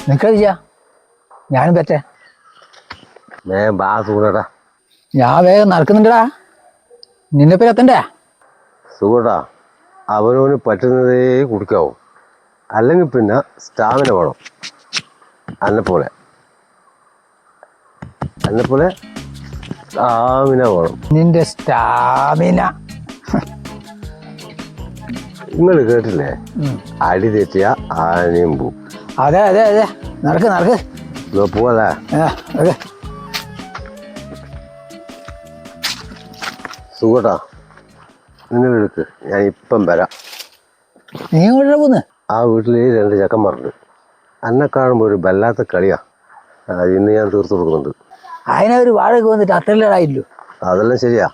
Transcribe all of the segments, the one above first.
നിക്കരിച്ച ഞാനും പറ്റേ ഞാൻ വേഗം നടക്കുന്നുണ്ടടാ. നിന്നെ പേര് എത്തണ്ടേ സുഖട്ടാ. അവനവന് പറ്റുന്നതേ കുടിക്കാവും, അല്ലെങ്കിൽ പിന്നെ സ്റ്റാമിന വേണം. എന്നെപ്പോലെ സ്റ്റാമിന വേണം. നിന്റെ സ്റ്റാമിന നിങ്ങൾ കേട്ടില്ലേ, അടി തെറ്റിയ ആനയും പോവും. അതെ അതെ അതെ, നടക്ക് നടക്ക്. പോവല്ലേ? സുഖട്ടാ, നിങ്ങൾ എടുക്ക്, ഞാൻ ഇപ്പം വരാം. നീ എങ്ങോട്ടാ പോന്ന്? ആ വീട്ടിൽ 2 ചെക്കന്മാരുണ്ട്. എന്നെ കാണുമ്പോൾ ഒരു വല്ലാത്ത കളിയാ. ഇന്ന് ഞാൻ തീർത്തു കൊടുക്കുന്നുണ്ട്. അതിനെ ഒരു വാഴക്ക് വന്നിട്ട് അത്രയിലായില്ലോ. അതെല്ലാം ശരിയാ.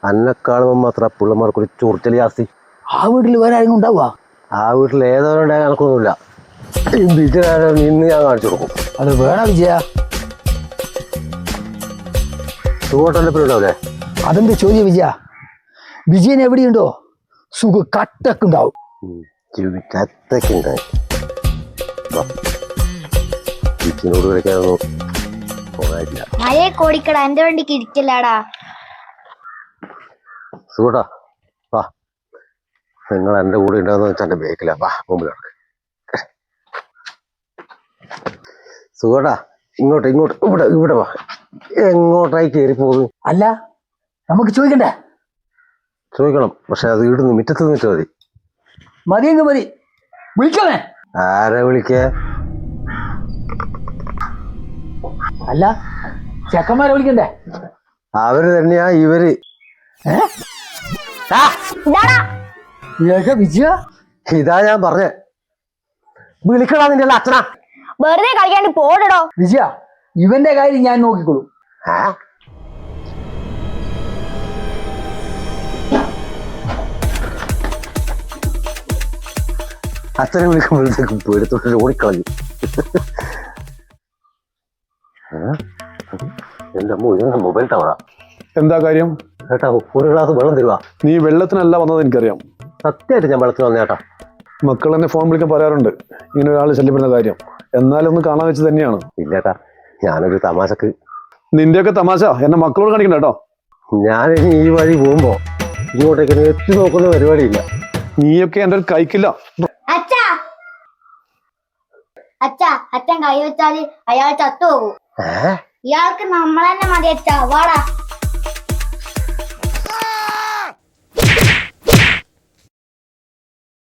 എന്നെ കാണുമ്പോൾ മാത്രം പിള്ളമാർക്ക് ഒരു ചൊറിച്ചൽ ജാസ്തി. ആ വീട്ടിൽ വേറെ ആരെങ്കിലും ഉണ്ടാവുക? ആ വീട്ടിൽ ഏതോണ്ടായ കണക്കൊന്നുമില്ല. ഇന്ന് ഞാൻ കാണിച്ചു കൊടുക്കും. അത് വേണ വിജയ. സുഖോട്ടൻ്റെ പേര് ഉണ്ടാവില്ലേ? അതെന്താ ചോദ്യം വിജയ? വിജയൻ എവിടെയുണ്ടോ സുഖ കട്ടൊക്കെ ഉണ്ടാവും. ചത്തക്കുണ്ടായി കിച്ചനോട് കളിക്കാനൊന്നും പോകാനില്ല. മഴയെ കോടിക്കട എന്റെ വണ്ടിക്ക് ഇരിക്കില്ലാടാ. സുഖട്ടാ വാ, നിങ്ങൾ എൻ്റെ കൂടെ ഉണ്ടാകുന്ന വെച്ചാൽ എൻ്റെ ബേക്കിലാ. വാ മുമ്പിൽ കിടക്ക്. സുഖട്ടാ, ഇങ്ങോട്ട് ഇവിടെ ഇവിടെ വാ. എങ്ങോട്ടായി കയറി പോകുന്നു? അല്ല, നമുക്ക് ചോദിക്കണ്ടേ? ചോദിക്കണം, പക്ഷെ അത് ഇവിടുന്ന് മുറ്റത്ത് നിന്നിട്ട് മതി. മതിയെങ്കിൽ മതി. വിളിക്കണേ? ആരെ വിളിക്കേ? അല്ല, ചെക്കന്മാരെ വിളിക്കണ്ടേ? അവര് തന്നെയാ ഇവര്. വിജയ, ഇതാ ഞാൻ പറഞ്ഞേ, വിളിക്കടാ നിന്റെ അച്ഛനാ. വെറുതെ കളിക്കാണ്ട് പോടടോ. വിജയ, ഇവന്റെ കാര്യം ഞാൻ നോക്കിക്കോളും. അച്ഛനെ വിളിക്കുമ്പോഴത്തേക്കും പേടിത്തോട്ട് ഓടിക്കളഞ്ഞു. എന്റെ മൊബൈൽ ടവറാ. എന്താ കാര്യം? ചേട്ടാ, ഒരു ഗ്ലാസ് വെള്ളം തരുവാ. നീ വെള്ളത്തിനല്ല വന്നത് എനിക്കറിയാം. സത്യമായിട്ട് ഞാൻ വെള്ളത്തിന് വന്നേട്ടാ. മക്കൾ എന്നെ ഫോൺ വിളിക്കാൻ പറയാറുണ്ട് ഇങ്ങനെ ഒരാൾ ശല്യപ്പെടുന്ന കാര്യം. എന്നാലും ഒന്ന് കാണാൻ വെച്ച് തന്നെയാണ്. ഇല്ലേട്ടാ, ഞാനൊരു തമാശക്ക്. നിന്റെയൊക്കെ തമാശ എന്നെ മക്കളോട് കാണിക്കണ്ട കേട്ടോ. ഞാനിനി ഈ വഴി പോകുമ്പോ ഇങ്ങോട്ടേക്ക് എത്തി നോക്കുന്ന പരിപാടിയില്ല. നീയൊക്കെ എന്റെ ഒരു കൈക്കില്ല. അച്ഛൻ കൈ വെച്ചാല് അയാൾ ചത്തുപോകും. ഇയാൾക്ക് നമ്മളെന്നെ മതി അച്ഛാ. വാടാ.